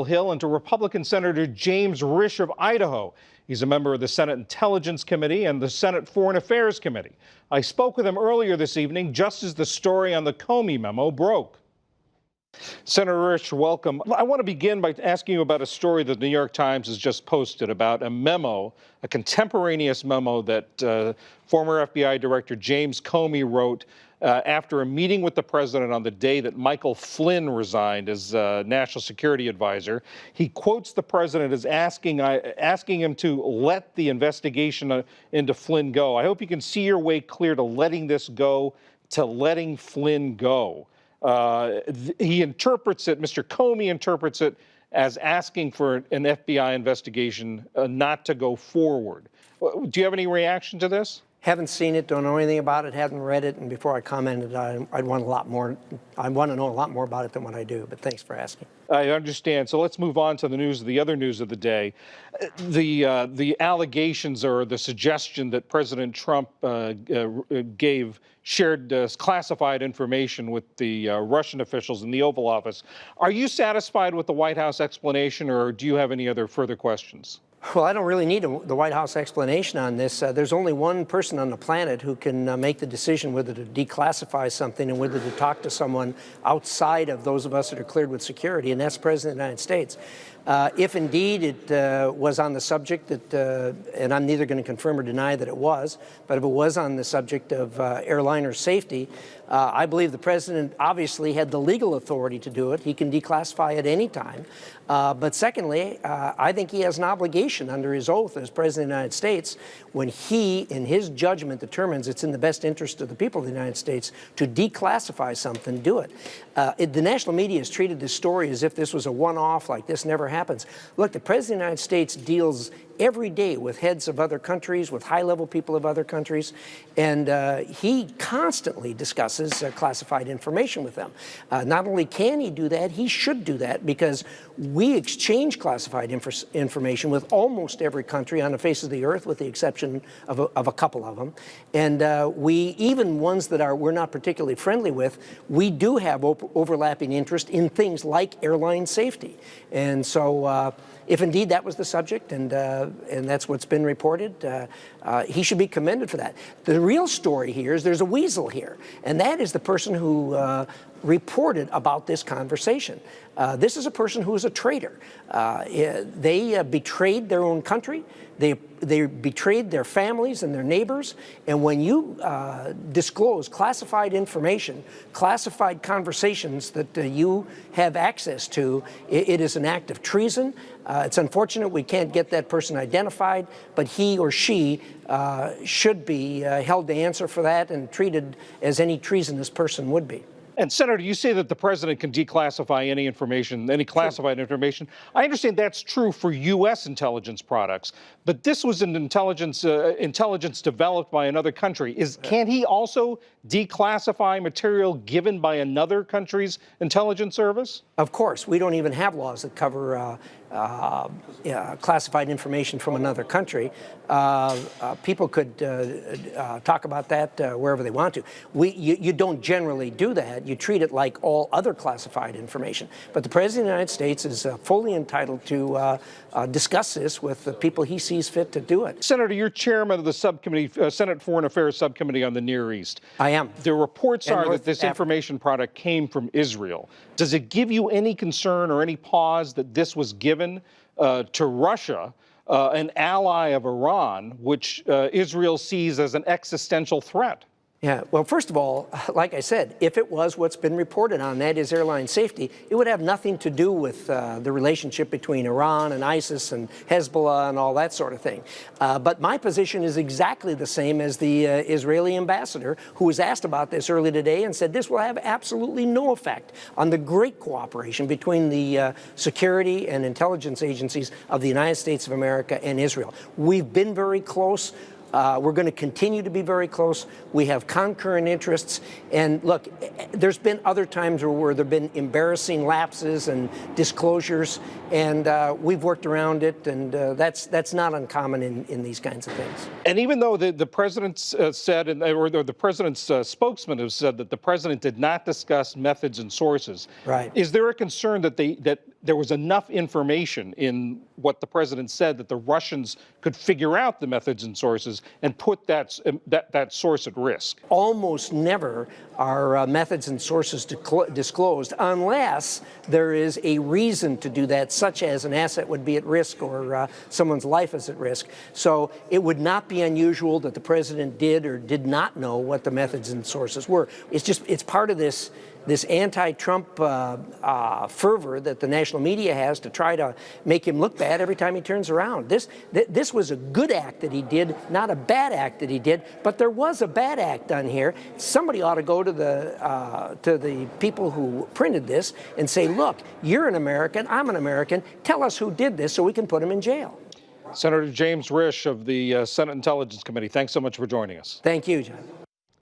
Hill and to Republican Senator James Risch of Idaho. He's a member of the Senate Intelligence Committee and the Senate Foreign Affairs Committee. I spoke with him earlier this evening just as the story on the Comey memo broke. Senator Risch, welcome. I want to begin by asking you about a story that the New York Times has just posted about a memo, a contemporaneous memo that former FBI Director James Comey wrote after a meeting with the president on the day that Michael Flynn resigned as National Security Advisor. He quotes the president as asking him to let the investigation into Flynn go. I hope you can see your way clear to letting this go, to letting Flynn go. He interprets it, Mr. Comey interprets it as asking for an FBI investigation not to go forward. Do you have any reaction to this? Haven't seen it, don't know anything about it, haven't read it, and before I commented, I'd want a lot more. I want to know a lot more about it than what I do, but thanks for asking. I understand. So let's move on to the other news of the day. The allegations or the suggestion that President Trump shared classified information with the Russian officials in the Oval Office. Are you satisfied with the White House explanation, or do you have any other further questions? Well, I don't really need the White House explanation on this. There's only one person on the planet who can make the decision whether to declassify something and whether to talk to someone outside of those of us that are cleared with security, and that's the President of the United States. If indeed it was on the subject that, and I'm neither going to confirm or deny that it was, but if it was on the subject of airliner safety, I believe the president obviously had the legal authority to do it. He can declassify at any time. But secondly, I think he has an obligation under his oath as President of the United States, when he, in his judgment, determines it's in the best interest of the people of the United States to declassify something, do it. The national media has treated this story as if this was a one-off, like this never happens. Look, the President of the United States deals every day with heads of other countries, with high-level people of other countries, and he constantly discusses classified information with them. Not only can he do that, he should do that, because we exchange classified information with almost every country on the face of the earth, with the exception of a couple of them. And we, even ones that we're not particularly friendly with, we do have overlapping interest in things like airline safety. And so if indeed that was the subject, and that's what's been reported, he should be commended for that. The real story here is there's a weasel here, and that is the person who reported about this conversation. This is a person who is a traitor. They betrayed their own country. They betrayed their families and their neighbors. And when you disclose classified information, classified conversations that you have access to, it is an act of treason. It's unfortunate we can't get that person identified, but he or she should be held to answer for that and treated as any treasonous person would be. And Senator, you say that the president can declassify any information, any classified information. I understand that's true for U.S. intelligence products, but this was an intelligence developed by another country. Can he also declassify material given by another country's intelligence service? Of course. We don't even have laws that cover classified information from another country. People could talk about that wherever they want to. You don't generally do that. You treat it like all other classified information. But the President of the United States is fully entitled to discuss this with the people he sees fit to do it. Senator, you're chairman of the subcommittee, Senate Foreign Affairs Subcommittee on the Near East. I am. The reports are that this information product came from Israel. Does it give you any concern or any pause that this was given to Russia, an ally of Iran, which Israel sees as an existential threat? Yeah, well, first of all, like I said, if it was what's been reported on, that is airline safety, it would have nothing to do with the relationship between Iran and ISIS and Hezbollah and all that sort of thing. But my position is exactly the same as the Israeli ambassador, who was asked about this earlier today and said this will have absolutely no effect on the great cooperation between the security and intelligence agencies of the United States of America and Israel. We've been very close. We're going to continue to be very close. We have concurrent interests. And look, there's been other times where there have been embarrassing lapses and disclosures, and we've worked around it, and that's not uncommon in these kinds of things. And even though the president said, or the president's spokesman has said that the president did not discuss methods and sources, right? Is there a concern that there was enough information in what the president said that the Russians could figure out the methods and sources and put that source at risk? Almost never are methods and sources disclosed unless there is a reason to do that, such as an asset would be at risk or someone's life is at risk. So it would not be unusual that the president did or did not know what the methods and sources were. It's part of this anti-Trump fervor that the national media has to try to make him look bad every time he turns around. This was a good act that he did, not a bad act that he did, but there was a bad act done here. Somebody ought to go to the people who printed this and say, look, you're an American, I'm an American, tell us who did this so we can put him in jail. Senator James Risch of the Senate Intelligence Committee, thanks so much for joining us. Thank you, John.